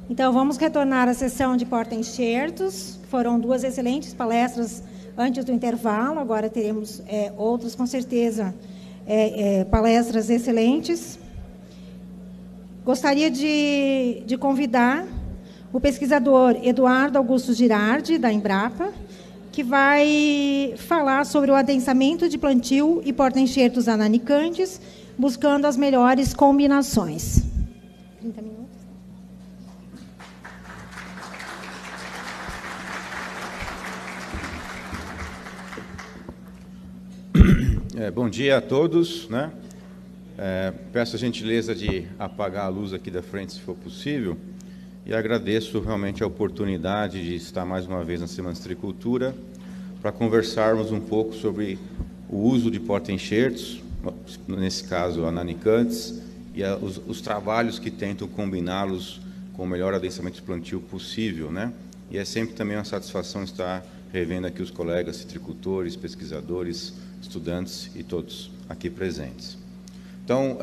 Então, vamos retornar à sessão de porta-enxertos. Foram duas excelentes palestras antes do intervalo. Agora teremos outras, com certeza, palestras excelentes. Gostaria de convidar o pesquisador Eduardo Augusto Girardi, da Embrapa, que vai falar sobre o adensamento de plantio e porta-enxertos ananicantes, buscando as melhores combinações. 30 minutos. Bom dia a todos, né? Peço a gentileza de apagar a luz aqui da frente, se for possível, e agradeço realmente a oportunidade de estar mais uma vez na Semana de Citricultura para conversarmos um pouco sobre o uso de porta-enxertos, nesse caso ananicantes, e os trabalhos que tentam combiná-los com o melhor adensamento de plantio possível, né? E é sempre também uma satisfação estar revendo aqui os colegas citricultores, pesquisadores, estudantes e todos aqui presentes. Então,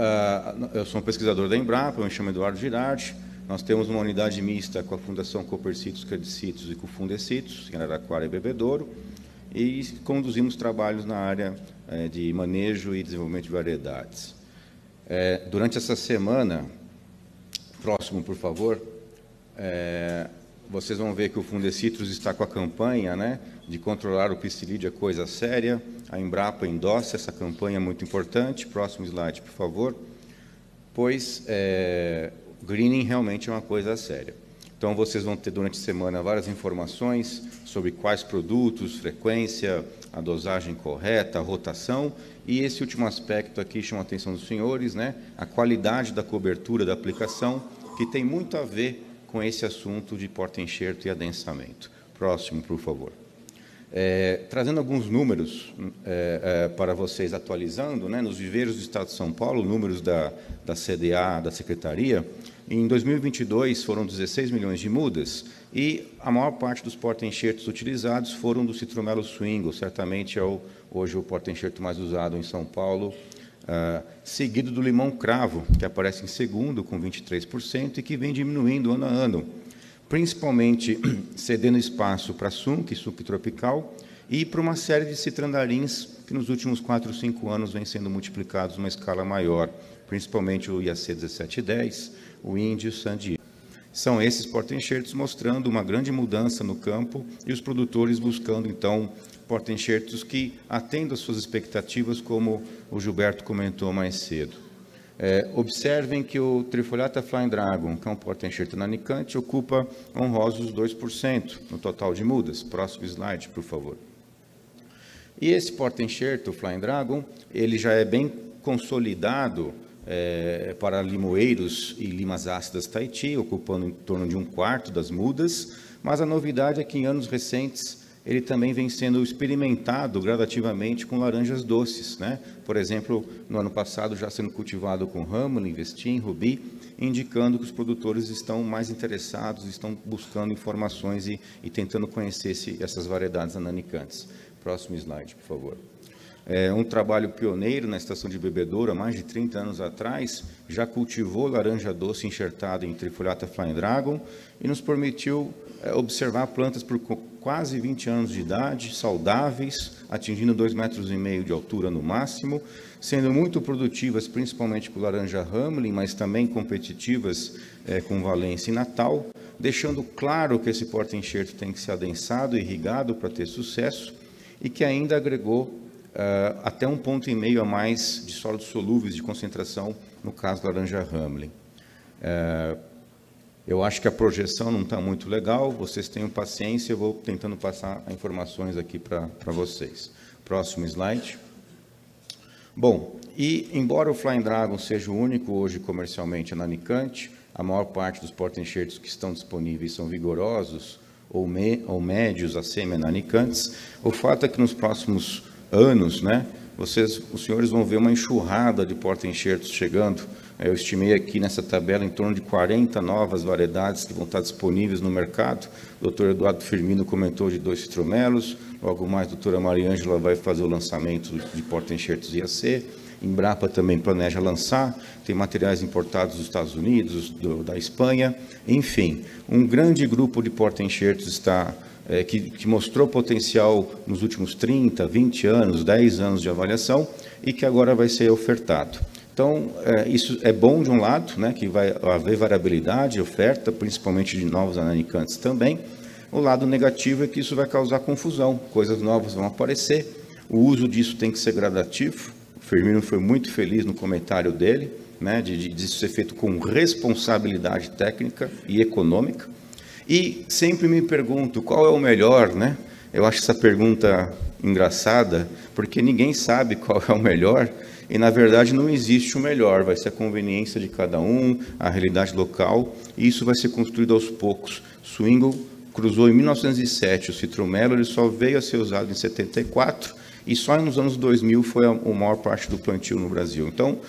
eu sou um pesquisador da Embrapa, eu me chamo Eduardo Girardi. Nós temos uma unidade mista com a Fundação Copercitos, Credicitos e com o Fundecitos, em Araraquara e Bebedouro, e conduzimos trabalhos na área de manejo e desenvolvimento de variedades. Durante essa semana, próximo, por favor, vocês vão ver que o Fundecitos está com a campanha, né, de controlar o Piscilídea coisa séria. A Embrapa endossa essa campanha muito importante. Próximo slide, por favor. Pois greening realmente é uma coisa séria. Então, vocês vão ter durante a semana várias informações sobre quais produtos, frequência, a dosagem correta, a rotação. E esse último aspecto aqui chama a atenção dos senhores, né, a qualidade da cobertura da aplicação, que tem muito a ver com esse assunto de porta-enxerto e adensamento. Próximo, por favor. Trazendo alguns números para vocês, atualizando, né, nos viveiros do Estado de São Paulo, números da CDA, da Secretaria, em 2022 foram 16 milhões de mudas e a maior parte dos porta-enxertos utilizados foram do Citromelo Swingle, certamente hoje o porta-enxerto mais usado em São Paulo, seguido do limão cravo, que aparece em segundo, com 23%, e que vem diminuindo ano a ano, principalmente cedendo espaço para suc tropical, e para uma série de citrandarins que nos últimos 4 ou 5 anos vem sendo multiplicados numa escala maior, principalmente o IAC 1710, o Índio e o Sandia. São esses porta-enxertos mostrando uma grande mudança no campo e os produtores buscando, então, porta-enxertos que atendam às suas expectativas, como o Gilberto comentou mais cedo. Observem que o Trifoliata Flying Dragon, que é um porta-enxerto nanicante, ocupa honrosos 2% no total de mudas. Próximo slide, por favor. E esse porta-enxerto, o Flying Dragon, ele já é bem consolidado para limoeiros e limas ácidas Tahiti, ocupando em torno de 1/4 das mudas, mas a novidade é que em anos recentes ele também vem sendo experimentado gradativamente com laranjas doces, né? Por exemplo, no ano passado já sendo cultivado com Hamelin, Vestin, Rubi, indicando que os produtores estão mais interessados, estão buscando informações e tentando conhecer essas variedades ananicantes. Próximo slide, por favor. Um trabalho pioneiro na estação de Bebedouro, há mais de 30 anos atrás, já cultivou laranja doce enxertada em Trifoliata Flying Dragon e nos permitiu observar plantas por quase 20 anos de idade, saudáveis, atingindo 2,5 metros de altura no máximo, sendo muito produtivas, principalmente com laranja Hamelin, mas também competitivas com Valência e Natal, deixando claro que esse porta-enxerto tem que ser adensado e irrigado para ter sucesso e que ainda agregou até 1,5 ponto a mais de sólidos solúveis de concentração, no caso da laranja Hamelin. Eu acho que a projeção não está muito legal, vocês tenham paciência, eu vou tentando passar informações aqui para vocês. Próximo slide. Bom, e embora o Flying Dragon seja o único hoje comercialmente ananicante, a maior parte dos porta-enxertos que estão disponíveis são vigorosos ou médios a semi-ananicantes, o fato é que nos próximos anos, né, os senhores vão ver uma enxurrada de porta-enxertos chegando. Eu estimei aqui nessa tabela em torno de 40 novas variedades que vão estar disponíveis no mercado. O Dr. Eduardo Firmino comentou de 2 citromelos, logo mais a doutora Mariângela vai fazer o lançamento de porta-enxertos IAC, Embrapa também planeja lançar, tem materiais importados dos Estados Unidos, da Espanha, enfim, um grande grupo de porta-enxertos está que mostrou potencial nos últimos 30, 20 anos, 10 anos de avaliação e que agora vai ser ofertado. Então, isso é bom de um lado, né, que vai haver variabilidade, oferta, principalmente de novos ananicantes também. O lado negativo é que isso vai causar confusão, coisas novas vão aparecer, o uso disso tem que ser gradativo. O Firmino foi muito feliz no comentário dele, né, de isso ser feito com responsabilidade técnica e econômica. E sempre me pergunto qual é o melhor, né? Eu acho essa pergunta engraçada, porque ninguém sabe qual é o melhor, e na verdade não existe o melhor, vai ser a conveniência de cada um, a realidade local, e isso vai ser construído aos poucos. Swingle cruzou em 1907, o citromelo ele só veio a ser usado em 74, e só nos anos 2000 foi a maior parte do plantio no Brasil. Então,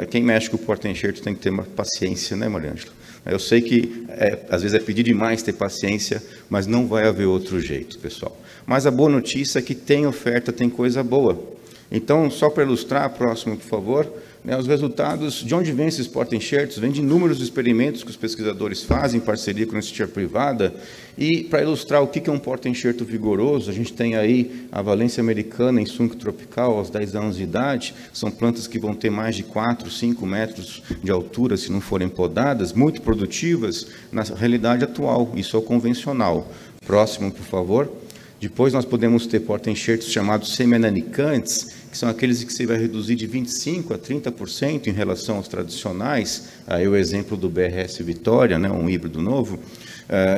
quem mexe com o porta-enxerto tem que ter uma paciência, né, Mariângela? Eu sei que às vezes é pedir demais ter paciência, mas não vai haver outro jeito, pessoal. Mas a boa notícia é que tem oferta, tem coisa boa. Então, só para ilustrar, próximo, por favor, né, os resultados, de onde vêm esses porta-enxertos? Vêm de inúmeros experimentos que os pesquisadores fazem em parceria com a iniciativa privada. E, para ilustrar o que é um porta-enxerto vigoroso, a gente tem aí a valência americana em sunco tropical aos 10 anos de idade. São plantas que vão ter mais de 4, 5 metros de altura, se não forem podadas, muito produtivas na realidade atual. Isso é o convencional. Próximo, por favor. Depois nós podemos ter porta-enxertos chamados semi-ananicantes, que são aqueles que você vai reduzir de 25% a 30% em relação aos tradicionais. Aí o exemplo do BRS Vitória, né, um híbrido novo,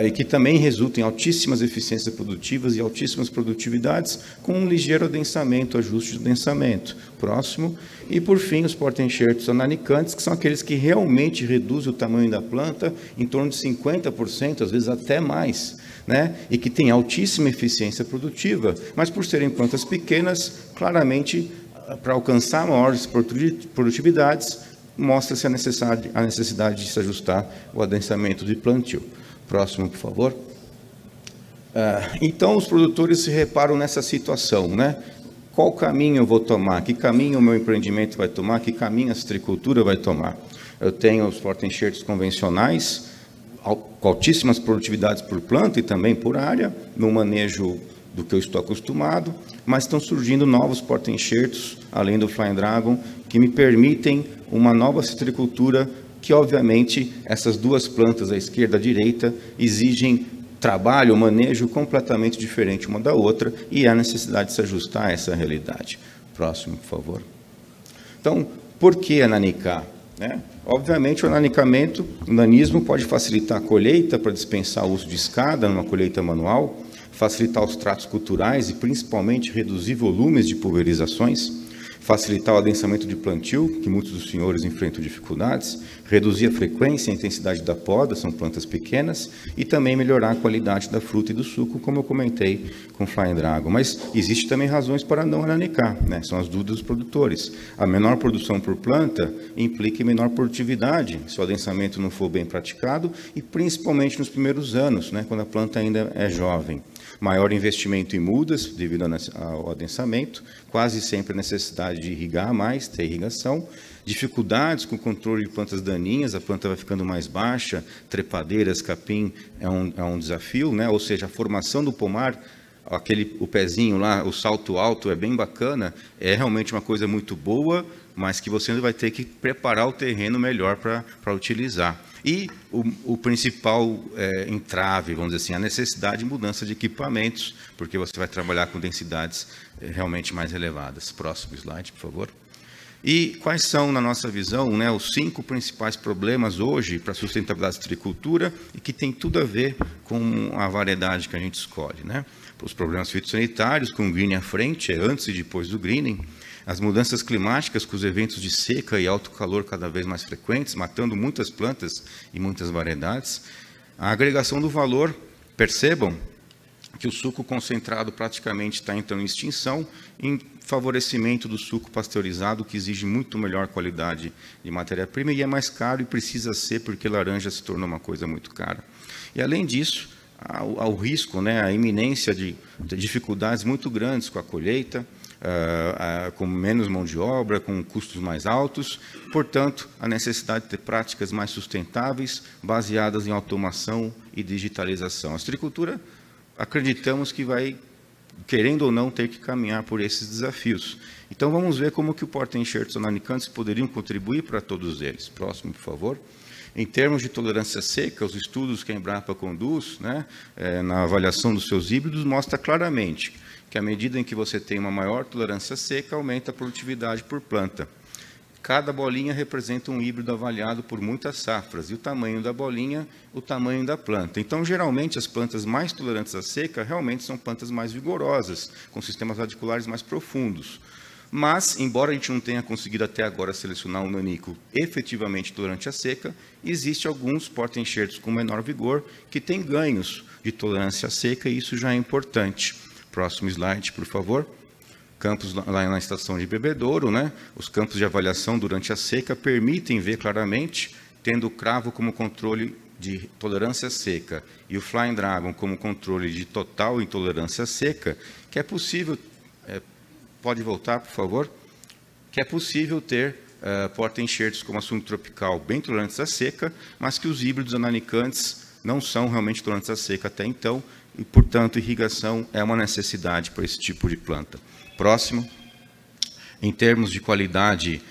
e que também resulta em altíssimas eficiências produtivas e altíssimas produtividades, com um ligeiro adensamento, ajuste de adensamento. Próximo. E, por fim, os porta-enxertos ananicantes, que são aqueles que realmente reduzem o tamanho da planta em torno de 50%, às vezes até mais, né? E que tem altíssima eficiência produtiva, mas por serem plantas pequenas, claramente, para alcançar maiores produtividades, mostra-se a necessidade de se ajustar o adensamento de plantio. Próximo, por favor. Então, os produtores se reparam nessa situação, né? Qual caminho eu vou tomar? Que caminho o meu empreendimento vai tomar? Que caminho a citricultura vai tomar? Eu tenho os porta-enxertos convencionais, com altíssimas produtividades por planta e também por área, no manejo do que eu estou acostumado, mas estão surgindo novos porta-enxertos, além do Flying Dragon, que me permitem uma nova citricultura que, obviamente, essas duas plantas, à esquerda e à direita, exigem trabalho, manejo completamente diferente uma da outra, e há necessidade de se ajustar a essa realidade. Próximo, por favor. Então, por que ananicar? Né? Obviamente, o ananicamento, o nanismo pode facilitar a colheita para dispensar o uso de escada numa colheita manual, facilitar os tratos culturais e, principalmente, reduzir volumes de pulverizações, facilitar o adensamento de plantio, que muitos dos senhores enfrentam dificuldades, reduzir a frequência e a intensidade da poda, são plantas pequenas, e também melhorar a qualidade da fruta e do suco, como eu comentei com o Flying Dragon. Mas existe também razões para não ananicar, né? São as dúvidas dos produtores. A menor produção por planta implica em menor produtividade, se o adensamento não for bem praticado, e principalmente nos primeiros anos, né? Quando a planta ainda é jovem. Maior investimento em mudas, devido ao adensamento, quase sempre a necessidade de irrigar mais, ter irrigação, dificuldades com o controle de plantas daninhas, a planta vai ficando mais baixa, trepadeiras, capim é um desafio, né? Ou seja, a formação do pomar, o pezinho lá, o salto alto é bem bacana, é realmente uma coisa muito boa, mas que você vai ter que preparar o terreno melhor para utilizar. E o principal entrave, vamos dizer assim, a necessidade de mudança de equipamentos, porque você vai trabalhar com densidades realmente mais elevadas. Próximo slide, por favor. E quais são, na nossa visão, né, os 5 principais problemas hoje para a sustentabilidade da citricultura e que tem tudo a ver com a variedade que a gente escolhe, né? Os problemas fitossanitários, com o greening à frente, antes e depois do greening, as mudanças climáticas, com os eventos de seca e alto calor cada vez mais frequentes, matando muitas plantas e muitas variedades, a agregação do valor, percebam que o suco concentrado praticamente está entrando em extinção, em favorecimento do suco pasteurizado, que exige muito melhor qualidade de matéria-prima e é mais caro e precisa ser porque laranja se tornou uma coisa muito cara. E, além disso, há o risco, né, a iminência de dificuldades muito grandes com a colheita, com menos mão de obra, com custos mais altos. Portanto, a necessidade de ter práticas mais sustentáveis, baseadas em automação e digitalização. A citricultura, acreditamos que vai, querendo ou não, ter que caminhar por esses desafios. Então, vamos ver como que o porta-enxertos ananicantes poderiam contribuir para todos eles. Próximo, por favor. Em termos de tolerância seca, os estudos que a Embrapa conduz, na avaliação dos seus híbridos, mostra claramente que, à medida em que você tem uma maior tolerância seca, aumenta a produtividade por planta. Cada bolinha representa um híbrido avaliado por muitas safras, e o tamanho da bolinha, o tamanho da planta. Então, geralmente, as plantas mais tolerantes à seca realmente são plantas mais vigorosas, com sistemas radiculares mais profundos. Mas, embora a gente não tenha conseguido até agora selecionar um nanico efetivamente tolerante à seca, existe alguns porta-enxertos com menor vigor que têm ganhos de tolerância à seca, e isso já é importante. Próximo slide, por favor. Campos lá na estação de Bebedouro, os campos de avaliação durante a seca permitem ver claramente, tendo o cravo como controle de tolerância seca e o Flying Dragon como controle de total intolerância seca, que é possível, pode voltar, por favor, que é possível ter porta-enxertos como assunto tropical bem tolerantes à seca, mas que os híbridos ananicantes não são realmente tolerantes à seca até então, e, portanto, irrigação é uma necessidade para esse tipo de planta. Próximo. Em termos de qualidade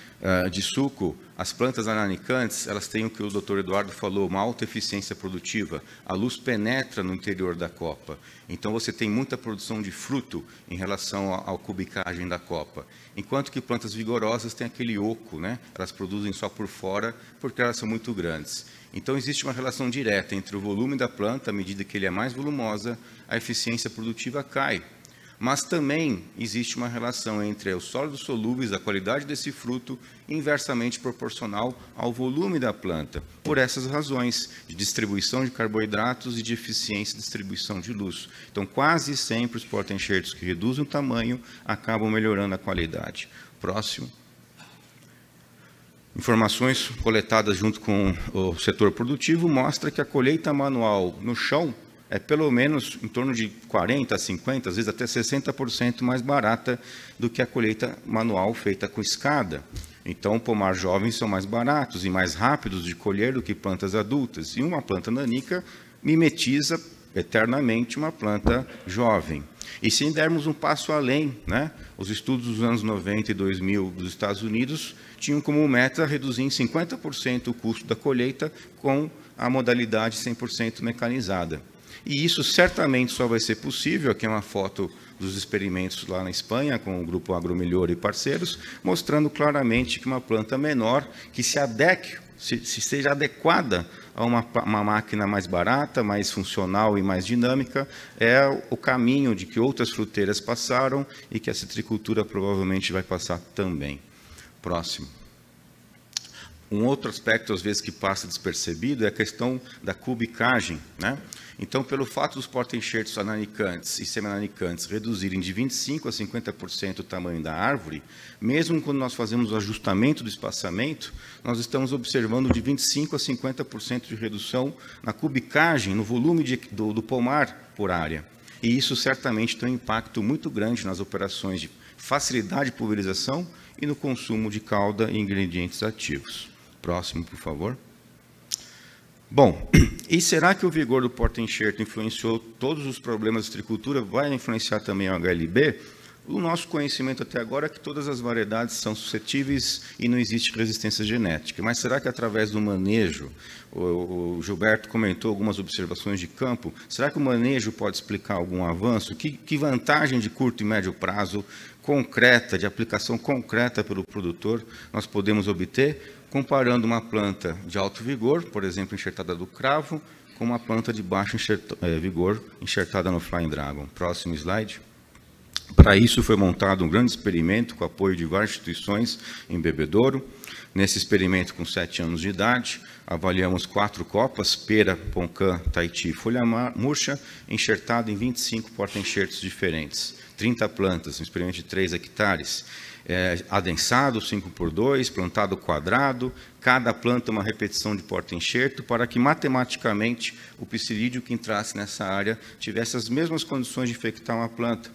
de suco, as plantas ananicantes, elas têm o que o Dr. Eduardo falou, uma alta eficiência produtiva. A luz penetra no interior da copa. Então, você tem muita produção de fruto em relação à cubicagem da copa. Enquanto que plantas vigorosas têm aquele oco, Elas produzem só por fora, porque elas são muito grandes. Então, existe uma relação direta entre o volume da planta, à medida que ele é mais volumosa, a eficiência produtiva cai. Mas também existe uma relação entre os sólidos solúveis, a qualidade desse fruto, inversamente proporcional ao volume da planta, por essas razões de distribuição de carboidratos e de eficiência de distribuição de luz. Então, quase sempre os porta-enxertos que reduzem o tamanho acabam melhorando a qualidade. Próximo. Informações coletadas junto com o setor produtivo mostram que a colheita manual no chão é pelo menos em torno de 40%, 50%, às vezes até 60% mais barata do que a colheita manual feita com escada. Então, pomar jovens são mais baratos e mais rápidos de colher do que plantas adultas. E uma planta nanica mimetiza eternamente uma planta jovem. E se dermos um passo além, os estudos dos anos 90 e 2000 dos Estados Unidos tinham como meta reduzir em 50% o custo da colheita com a modalidade 100% mecanizada. E isso certamente só vai ser possível, aqui é uma foto dos experimentos lá na Espanha, com o grupo Agromelhor e parceiros, mostrando claramente que uma planta menor, que se adeque, se seja adequada a uma máquina mais barata, mais funcional e mais dinâmica, é o caminho de que outras fruteiras passaram e que a citricultura provavelmente vai passar também. Próximo. Um outro aspecto, às vezes, que passa despercebido é a questão da cubicagem, Então, pelo fato dos porta-enxertos ananicantes e semi-ananicantes reduzirem de 25% a 50% o tamanho da árvore, mesmo quando nós fazemos o ajustamento do espaçamento, nós estamos observando de 25% a 50% de redução na cubicagem, no volume do pomar por área. E isso certamente tem um impacto muito grande nas operações de facilidade de pulverização e no consumo de calda e ingredientes ativos. Próximo, por favor. Bom, e será que o vigor do porta-enxerto influenciou todos os problemas de citricultura? Vai influenciar também o HLB? O nosso conhecimento até agora é que todas as variedades são suscetíveis e não existe resistência genética. Mas será que através do manejo, o Gilberto comentou algumas observações de campo, será que o manejo pode explicar algum avanço? Que vantagem de curto e médio prazo concreta, de aplicação concreta pelo produtor, nós podemos obter comparando uma planta de alto vigor, por exemplo, enxertada do cravo, com uma planta de baixo vigor, enxertada no Flying Dragon. Próximo slide. Para isso, foi montado um grande experimento com apoio de várias instituições em Bebedouro. Nesse experimento, com 7 anos de idade, avaliamos 4 copas, pera, poncã, taiti e folha murcha, enxertado em 25 porta-enxertos diferentes. 30 plantas, um experimento de 3 hectares. Adensado, 5x2, plantado quadrado, cada planta uma repetição de porta-enxerto, para que matematicamente o psilídeo que entrasse nessa área tivesse as mesmas condições de infectar uma planta.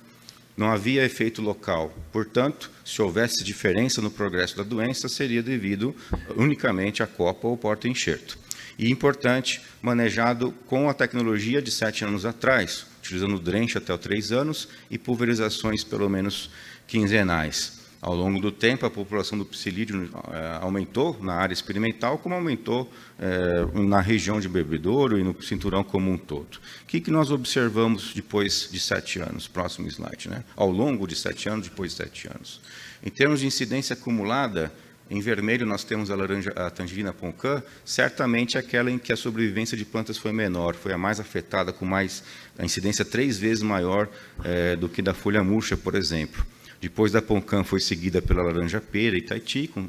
Não havia efeito local. Portanto, se houvesse diferença no progresso da doença, seria devido unicamente à copa ou porta-enxerto. E importante, manejado com a tecnologia de 7 anos atrás, utilizando drenche até 3 anos e pulverizações pelo menos quinzenais. Ao longo do tempo, a população do psilídeo aumentou na área experimental, como aumentou na região de Bebedouro e no cinturão como um todo. O que nós observamos depois de 7 anos? Próximo slide, né? Ao longo de 7 anos, depois de 7 anos. Em termos de incidência acumulada, em vermelho nós temos a tangerina poncã, certamente aquela em que a sobrevivência de plantas foi menor, foi a mais afetada, com a incidência 3 vezes maior do que da folha murcha, por exemplo. Depois da poncã foi seguida pela laranja-pera e taiti, com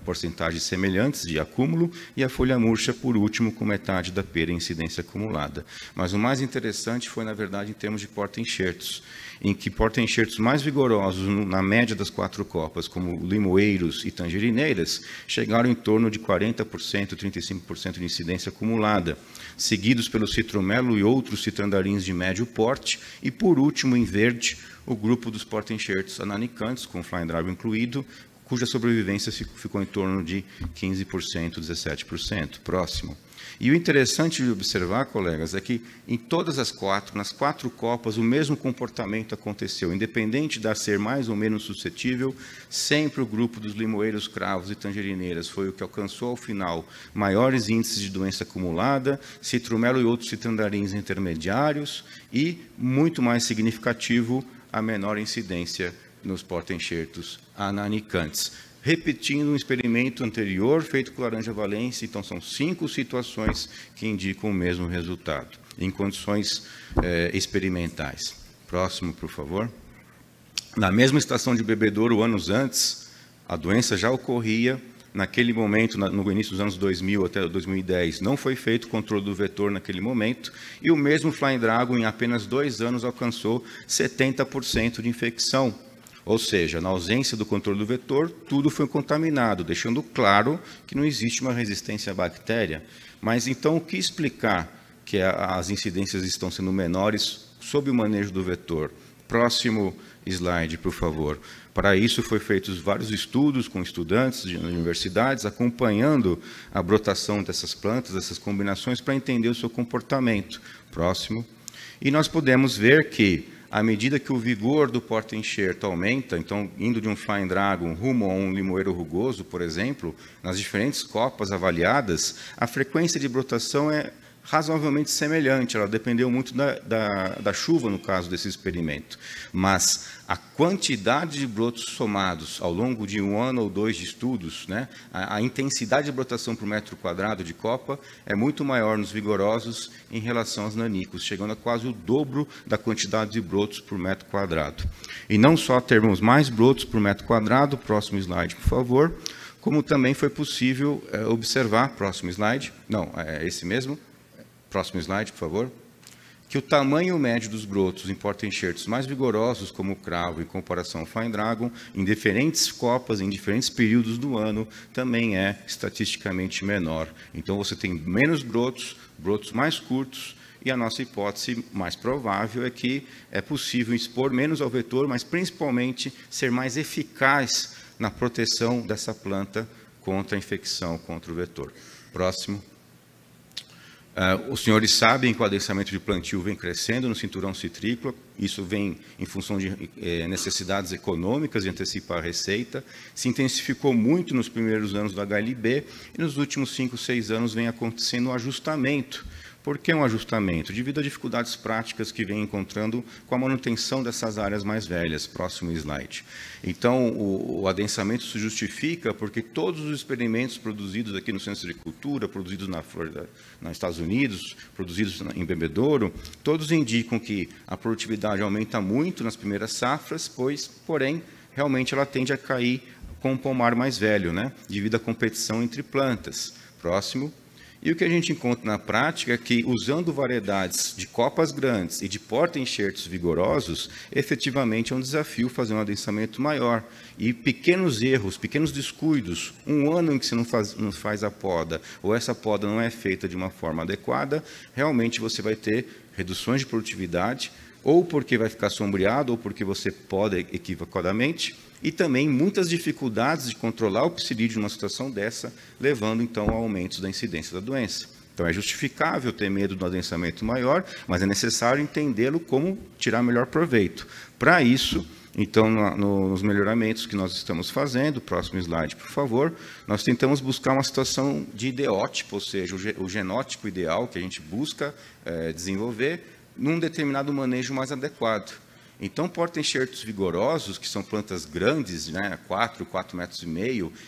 porcentagens semelhantes de acúmulo, e a folha murcha, por último, com metade da pera em incidência acumulada. Mas o mais interessante foi, na verdade, em termos de porta-enxertos, em que porta-enxertos mais vigorosos, na média das 4 copas, como limoeiros e tangerineiras, chegaram em torno de 40%, 35% de incidência acumulada, seguidos pelo citromelo e outros citrandarins de médio porte, e, por último, em verde, o grupo dos porta-enxertos ananicantes, com Flying Dragon incluído, cuja sobrevivência ficou em torno de 15%, 17%. Próximo. E o interessante de observar, colegas, é que em todas nas 4 copas, o mesmo comportamento aconteceu. Independente de ser mais ou menos suscetível, sempre o grupo dos limoeiros, cravos e tangerineiras foi o que alcançou, ao final, maiores índices de doença acumulada, citromelo e outros citrandarins intermediários, e, muito mais significativo, a menor incidência nos porta-enxertos ananicantes. Repetindo um experimento anterior feito com laranja valência, então são 5 situações que indicam o mesmo resultado, em condições experimentais. Próximo, por favor. Na mesma estação de Bebedouro, anos antes, a doença já ocorria. Naquele momento, no início dos anos 2000 até 2010, não foi feito controle do vetor naquele momento, e o mesmo Flying Dragon, em apenas 2 anos, alcançou 70% de infecção. Ou seja, na ausência do controle do vetor, tudo foi contaminado, deixando claro que não existe uma resistência à bactéria. Mas, então, o que explicar que as incidências estão sendo menores sob o manejo do vetor? Próximo slide, por favor. Para isso, foi feitos vários estudos com estudantes de universidades, acompanhando a brotação dessas plantas, dessas combinações, para entender o seu comportamento. Próximo. E nós podemos ver que, à medida que o vigor do porta-enxerto aumenta, então, indo de um Flying Dragon rumo a um limoeiro rugoso, por exemplo, nas diferentes copas avaliadas, a frequência de brotação é razoavelmente semelhante, ela dependeu muito da chuva, no caso desse experimento. Mas a quantidade de brotos somados ao longo de 1 ano ou 2 de estudos, né, a intensidade de brotação por metro quadrado de copa é muito maior nos vigorosos em relação aos nanicos, chegando a quase o dobro da quantidade de brotos por metro quadrado. E não só termos mais brotos por metro quadrado, próximo slide, por favor, como também foi possível observar, próximo slide, não, é esse mesmo, próximo slide, por favor, que o tamanho médio dos brotos em porta-enxertos mais vigorosos, como o cravo, em comparação ao Flying Dragon, em diferentes copas, em diferentes períodos do ano, também é estatisticamente menor. Então, você tem menos brotos mais curtos, e a nossa hipótese mais provável é que é possível expor menos ao vetor, mas principalmente ser mais eficaz na proteção dessa planta contra a infecção, contra o vetor. Próximo. Os senhores sabem que o adensamento de plantio vem crescendo no cinturão citrícola, isso vem em função de necessidades econômicas de antecipar a receita, se intensificou muito nos primeiros anos do HLB e nos últimos 5, 6 anos vem acontecendo um ajustamento. Por que um ajustamento? Devido a dificuldades práticas que vem encontrando com a manutenção dessas áreas mais velhas. Próximo slide. Então, o adensamento se justifica porque todos os experimentos produzidos aqui no Centro de Cultura, produzidos na Flórida, nos Estados Unidos, produzidos em Bebedouro, todos indicam que a produtividade aumenta muito nas primeiras safras, porém, realmente ela tende a cair com um pomar mais velho, né? Devido à competição entre plantas. Próximo. E o que a gente encontra na prática é que, usando variedades de copas grandes e de porta-enxertos vigorosos, efetivamente é um desafio fazer um adensamento maior. E pequenos erros, pequenos descuidos, 1 ano em que você não faz a poda, ou essa poda não é feita de uma forma adequada, realmente você vai ter reduções de produtividade, ou porque vai ficar sombreado, ou porque você poda equivocadamente, e também muitas dificuldades de controlar o psilídeo numa situação dessa, levando, então, a aumentos da incidência da doença. Então, é justificável ter medo do adensamento maior, mas é necessário entendê-lo como tirar melhor proveito. Para isso, então, nos melhoramentos que nós estamos fazendo, próximo slide, por favor, nós tentamos buscar uma situação de ideótipo, ou seja, o genótipo ideal que a gente busca desenvolver num determinado manejo mais adequado. Então, porta-enxertos vigorosos, que são plantas grandes, né, 4,5 metros,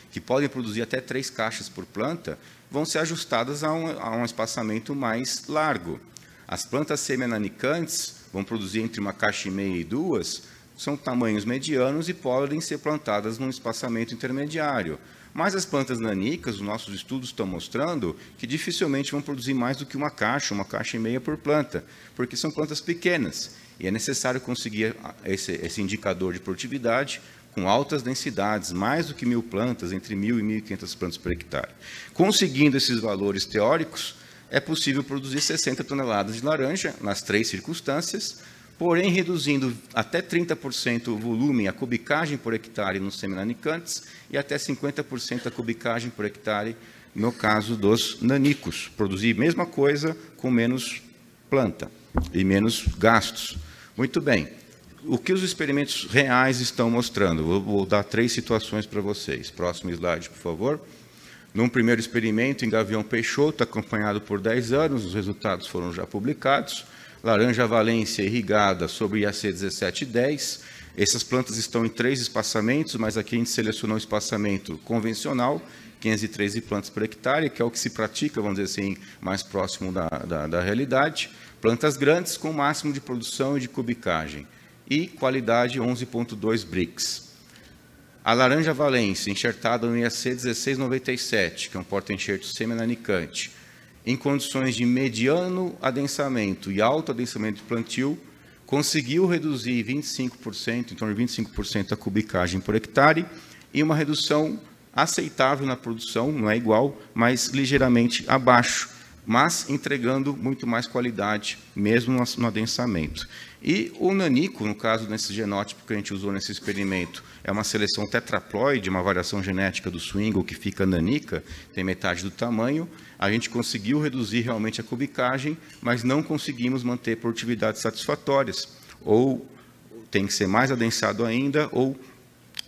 que podem produzir até 3 caixas por planta, vão ser ajustadas a um espaçamento mais largo. As plantas semi-ananicantes vão produzir entre 1,5 caixa e 2, são tamanhos medianos e podem ser plantadas num espaçamento intermediário. Mas as plantas nanicas, os nossos estudos estão mostrando que dificilmente vão produzir mais do que 1 caixa, 1,5 caixa por planta, porque são plantas pequenas. E é necessário conseguir esse indicador de produtividade com altas densidades, mais do que 1.000 plantas, entre 1.000 e 1.500 plantas por hectare. Conseguindo esses valores teóricos, é possível produzir 60 toneladas de laranja nas 3 circunstâncias, porém reduzindo até 30% o volume, a cubicagem por hectare nos semi-nanicantes e até 50% a cubicagem por hectare no caso dos nanicos. Produzir a mesma coisa com menos planta e menos gastos. Muito bem. O que os experimentos reais estão mostrando? Vou dar 3 situações para vocês. Próximo slide, por favor. Num primeiro experimento em Gavião Peixoto, acompanhado por 10 anos, os resultados foram já publicados. Laranja Valência irrigada sobre IAC 1710. Essas plantas estão em 3 espaçamentos, mas aqui a gente selecionou o espaçamento convencional, 513 plantas por hectare, que é o que se pratica, vamos dizer assim, mais próximo da realidade. Plantas grandes com máximo de produção e de cubicagem. E qualidade 11,2 Brix. A laranja Valência, enxertada no IAC 1697, que é um porta-enxerto semi-nanicante, em condições de mediano adensamento e alto adensamento de plantio, conseguiu reduzir 25%, em torno de 25% a cubicagem por hectare, e uma redução aceitável na produção, não é igual, mas ligeiramente abaixo, mas entregando muito mais qualidade, mesmo no adensamento. E o nanico, no caso desse genótipo que a gente usou nesse experimento, é uma seleção tetraploide, uma variação genética do swingle que fica nanica, tem metade do tamanho. A gente conseguiu reduzir realmente a cubicagem, mas não conseguimos manter produtividades satisfatórias. Ou tem que ser mais adensado ainda, ou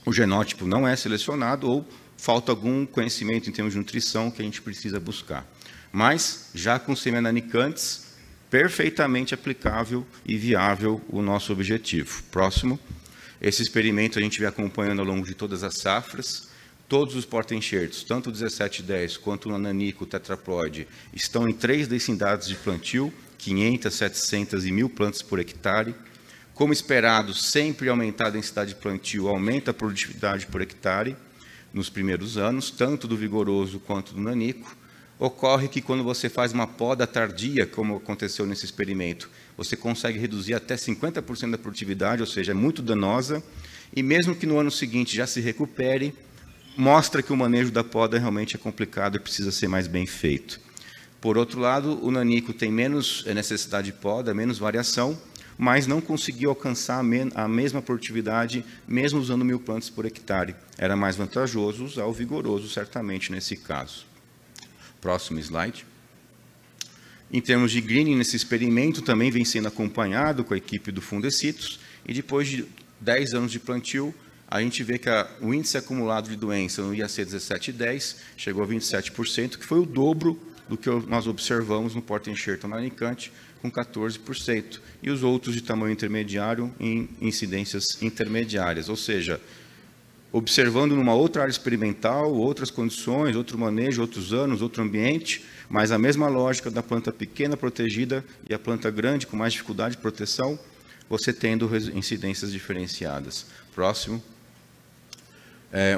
o genótipo não é selecionado, ou falta algum conhecimento em termos de nutrição que a gente precisa buscar. Mas, já com semi-ananicantes, perfeitamente aplicável e viável o nosso objetivo. Próximo. Esse experimento a gente vem acompanhando ao longo de todas as safras. Todos os porta-enxertos, tanto o 1710 quanto o nanico tetraploide, estão em 3 densidades de plantio, 500, 700 e 1.000 plantas por hectare. Como esperado, sempre aumentar a densidade de plantio aumenta a produtividade por hectare nos primeiros anos, tanto do vigoroso quanto do nanico. Ocorre que quando você faz uma poda tardia, como aconteceu nesse experimento, você consegue reduzir até 50% da produtividade, ou seja, é muito danosa, e mesmo que no ano seguinte já se recupere, mostra que o manejo da poda realmente é complicado e precisa ser mais bem feito. Por outro lado, o nanico tem menos necessidade de poda, menos variação, mas não conseguiu alcançar a mesma produtividade, mesmo usando 1.000 plantas por hectare. Era mais vantajoso usar o vigoroso, certamente, nesse caso. Próximo slide. Em termos de greening, nesse experimento também vem sendo acompanhado com a equipe do Fundecitos, e depois de 10 anos de plantio, a gente vê que o índice acumulado de doença no IAC 1710 chegou a 27%, que foi o dobro do que nós observamos no porta-enxerto nanicante, com 14%, e os outros de tamanho intermediário em incidências intermediárias, ou seja, observando numa outra área experimental, outras condições, outro manejo, outros anos, outro ambiente, mas a mesma lógica da planta pequena protegida e a planta grande com mais dificuldade de proteção, você tendo incidências diferenciadas. Próximo.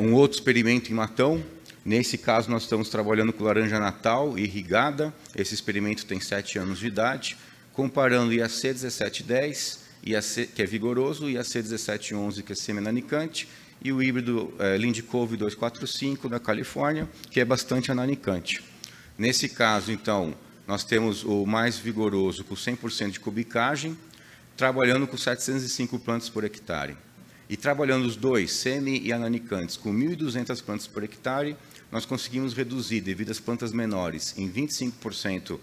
Um outro experimento em Matão. Nesse caso, nós estamos trabalhando com laranja natal irrigada. Esse experimento tem 7 anos de idade, comparando IAC 1710, que é vigoroso, e IAC 1711, que é semi-nanicante, e o híbrido Lindcove 245 da Califórnia, que é bastante ananicante. Nesse caso, então, nós temos o mais vigoroso com 100% de cubicagem, trabalhando com 705 plantas por hectare. E trabalhando os dois, semi e ananicantes, com 1.200 plantas por hectare, nós conseguimos reduzir, devido às plantas menores, em 26%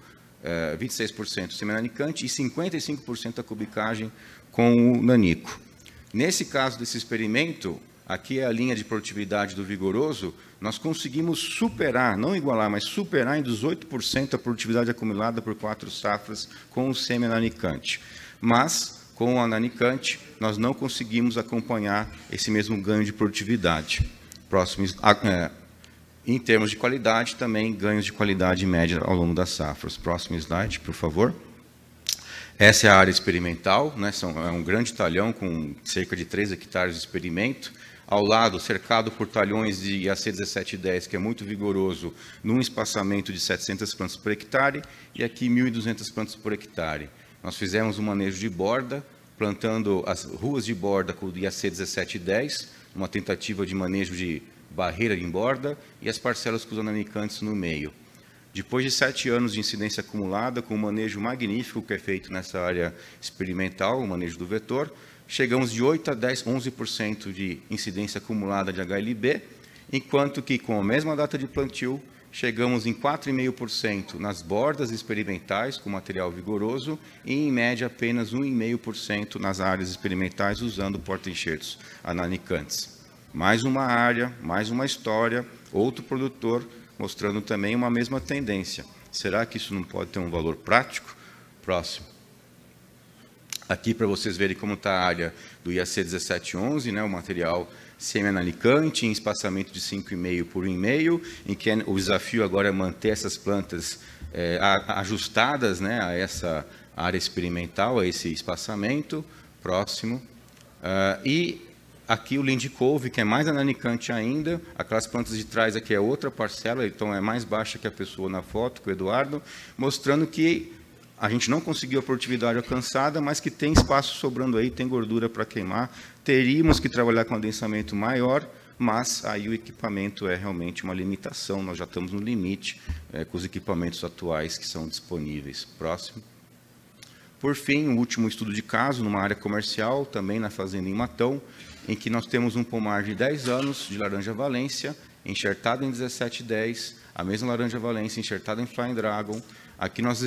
semi-nanicante e 55% a cubicagem com o nanico. Nesse caso desse experimento, aqui é a linha de produtividade do Vigoroso, nós conseguimos superar, não igualar, mas superar em 18% a produtividade acumulada por 4 safras com o semi-nanicante. Mas, com o ananicante, nós não conseguimos acompanhar esse mesmo ganho de produtividade. Em termos de qualidade, também ganhos de qualidade média ao longo das safras. Próximo slide, por favor. Essa é a área experimental, né? É um grande talhão com cerca de 3 hectares de experimento. Ao lado, cercado por talhões de IAC 1710, que é muito vigoroso, num espaçamento de 700 plantas por hectare, e aqui 1.200 plantas por hectare. Nós fizemos um manejo de borda, plantando as ruas de borda com o IAC 1710, uma tentativa de manejo de barreira em borda, e as parcelas com os ananicantes no meio. Depois de 7 anos de incidência acumulada, com o manejo magnífico que é feito nessa área experimental, o manejo do vetor, chegamos de 8% a 11% de incidência acumulada de HLB, enquanto que, com a mesma data de plantio, chegamos em 4,5% nas bordas experimentais, com material vigoroso, e, em média, apenas 1,5% nas áreas experimentais, usando porta-enxertos ananicantes. Mais uma área, mais uma história, outro produtor, mostrando também uma mesma tendência. Será que isso não pode ter um valor prático? Próximo. Aqui, para vocês verem como está a área do IAC 1711, né, o material semi-analicante, em espaçamento de 5,5 por 1,5, em que o desafio agora é manter essas plantas ajustadas, né, a essa área experimental, a esse espaçamento. Próximo. E aqui o Lindy Cove, que é mais ananicante ainda, aquelas plantas de trás aqui é outra parcela, então é mais baixa que a pessoa na foto, com o Eduardo, mostrando que a gente não conseguiu a produtividade alcançada, mas que tem espaço sobrando aí, tem gordura para queimar. Teríamos que trabalhar com adensamento maior, mas aí o equipamento é realmente uma limitação, nós já estamos no limite com os equipamentos atuais que são disponíveis. Próximo. Por fim, o último estudo de caso, numa área comercial, também na fazenda em Matão, em que nós temos um pomar de 10 anos de laranja Valência, enxertado em 1710, a mesma laranja Valência enxertada em Flying Dragon. Aqui nós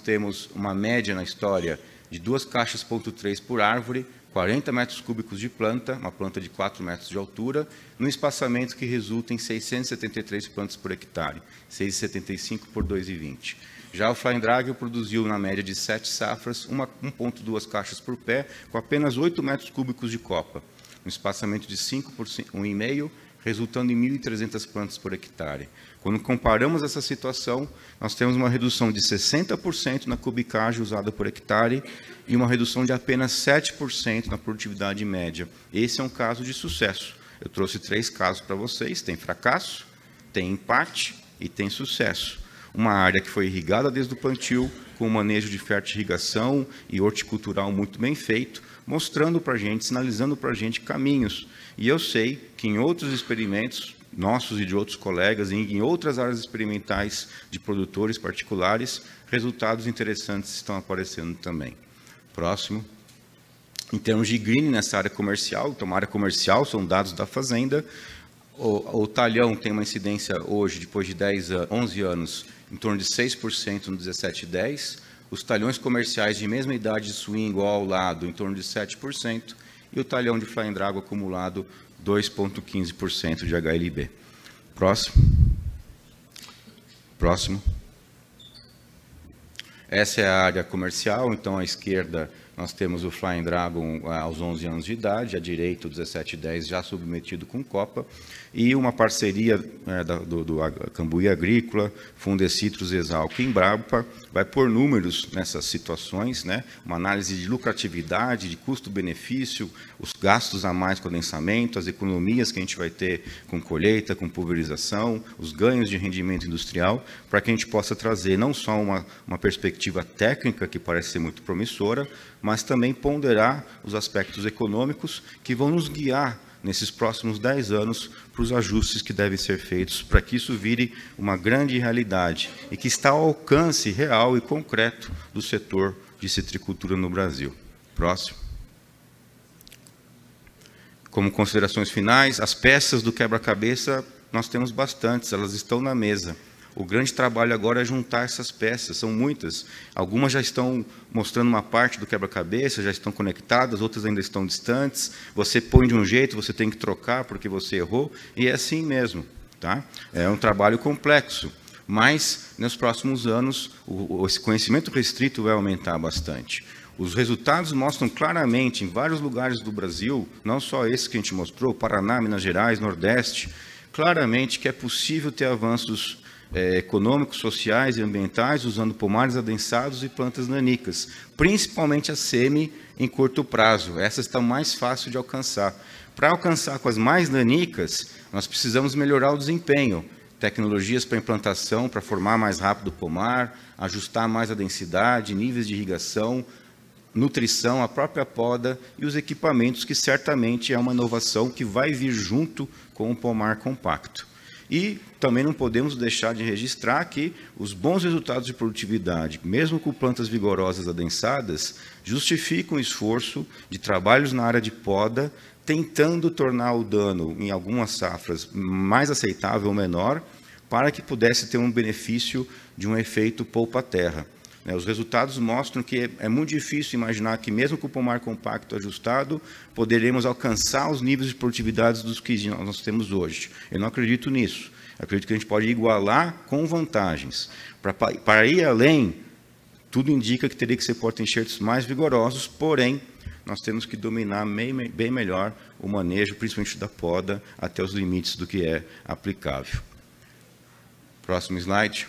temos uma média na história de 2 caixas,3 por árvore, 40 metros cúbicos de planta, uma planta de 4 metros de altura, num espaçamento que resulta em 673 plantas por hectare, 6,75 por 2,20. Já o Flying Dragon produziu, na média de 7 safras, 1,2 caixas por pé, com apenas 8 metros cúbicos de copa, um espaçamento de 5 por 1,5, resultando em 1.300 plantas por hectare. Quando comparamos essa situação, nós temos uma redução de 60% na cubicagem usada por hectare e uma redução de apenas 7% na produtividade média. Esse é um caso de sucesso. Eu trouxe 3 casos para vocês, tem fracasso, tem empate e tem sucesso. Uma área que foi irrigada desde o plantio, com um manejo de fertirrigação e horticultural muito bem feito, mostrando para a gente, sinalizando para a gente caminhos. E eu sei que em outros experimentos, nossos e de outros colegas, e em outras áreas experimentais de produtores particulares, resultados interessantes estão aparecendo também. Próximo. Em termos de green nessa área comercial, então, uma área comercial, são dados da fazenda, o talhão tem uma incidência hoje, depois de 11 anos, em torno de 6% no 1710, os talhões comerciais de mesma idade de swing igual ao lado, em torno de 7%, e o talhão de Flying Dragon acumulado, 2,15% de HLB. Próximo. Próximo. Essa é a área comercial, então, à esquerda, nós temos o Flying Dragon aos 11 anos de idade, à direita o 1710 já submetido com copa, e uma parceria do Cambuí Agrícola, Fundecitrus, Exalc e Embrapa, vai pôr números nessas situações, né? Uma análise de lucratividade, de custo-benefício, os gastos a mais com adensamento, as economias que a gente vai ter com colheita, com pulverização, os ganhos de rendimento industrial, para que a gente possa trazer não só uma perspectiva técnica, que parece ser muito promissora, mas também ponderar os aspectos econômicos que vão nos guiar nesses próximos 10 anos para os ajustes que devem ser feitos para que isso vire uma grande realidade e que está ao alcance real e concreto do setor de citricultura no Brasil. Próximo. Como considerações finais, as peças do quebra-cabeça nós temos bastantes, elas estão na mesa. O grande trabalho agora é juntar essas peças, são muitas. Algumas já estão mostrando uma parte do quebra-cabeça, já estão conectadas, outras ainda estão distantes. Você põe de um jeito, você tem que trocar porque você errou, e é assim mesmo. Tá? É um trabalho complexo, mas nos próximos anos esse conhecimento restrito vai aumentar bastante. Os resultados mostram claramente em vários lugares do Brasil, não só esse que a gente mostrou, Paraná, Minas Gerais, Nordeste, claramente que é possível ter avanços econômicos, sociais e ambientais usando pomares adensados e plantas nanicas, principalmente a semi em curto prazo. Essas estão mais fáceis de alcançar. Para alcançar com as mais nanicas, nós precisamos melhorar o desempenho, tecnologias para implantação, para formar mais rápido o pomar, ajustar mais a densidade, níveis de irrigação, nutrição, a própria poda e os equipamentos, que certamente é uma inovação que vai vir junto com o pomar compacto. E também não podemos deixar de registrar que os bons resultados de produtividade, mesmo com plantas vigorosas adensadas, justificam o esforço de trabalhos na área de poda, tentando tornar o dano em algumas safras mais aceitável ou menor, para que pudesse ter um benefício de um efeito poupa-terra. Os resultados mostram que é muito difícil imaginar que, mesmo com o pomar compacto ajustado, poderemos alcançar os níveis de produtividade dos que nós temos hoje. Eu não acredito nisso. Eu acredito que a gente pode igualar com vantagens. Para ir além, tudo indica que teria que ser porta-enxertos mais vigorosos, porém, nós temos que dominar bem melhor o manejo, principalmente da poda, até os limites do que é aplicável. Próximo slide.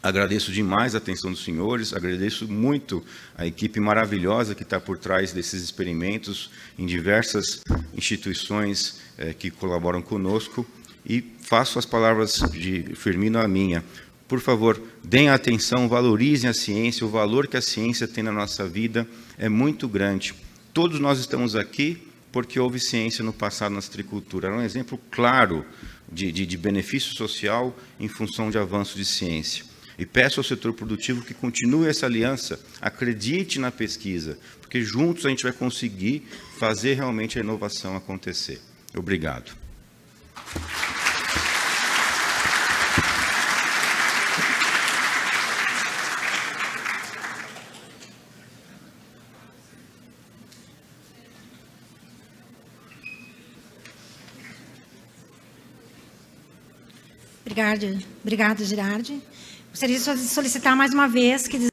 Agradeço demais a atenção dos senhores, agradeço muito a equipe maravilhosa que está por trás desses experimentos em diversas instituições que colaboram conosco, e faço as palavras de Firmino a minha. Por favor, deem atenção, valorizem a ciência, o valor que a ciência tem na nossa vida é muito grande. Todos nós estamos aqui porque houve ciência no passado na citricultura. Era um exemplo claro de benefício social em função de avanço de ciência. E peço ao setor produtivo que continue essa aliança, acredite na pesquisa, porque juntos a gente vai conseguir fazer realmente a inovação acontecer. Obrigado. Obrigada, Girardi. Gostaria de solicitar mais uma vez que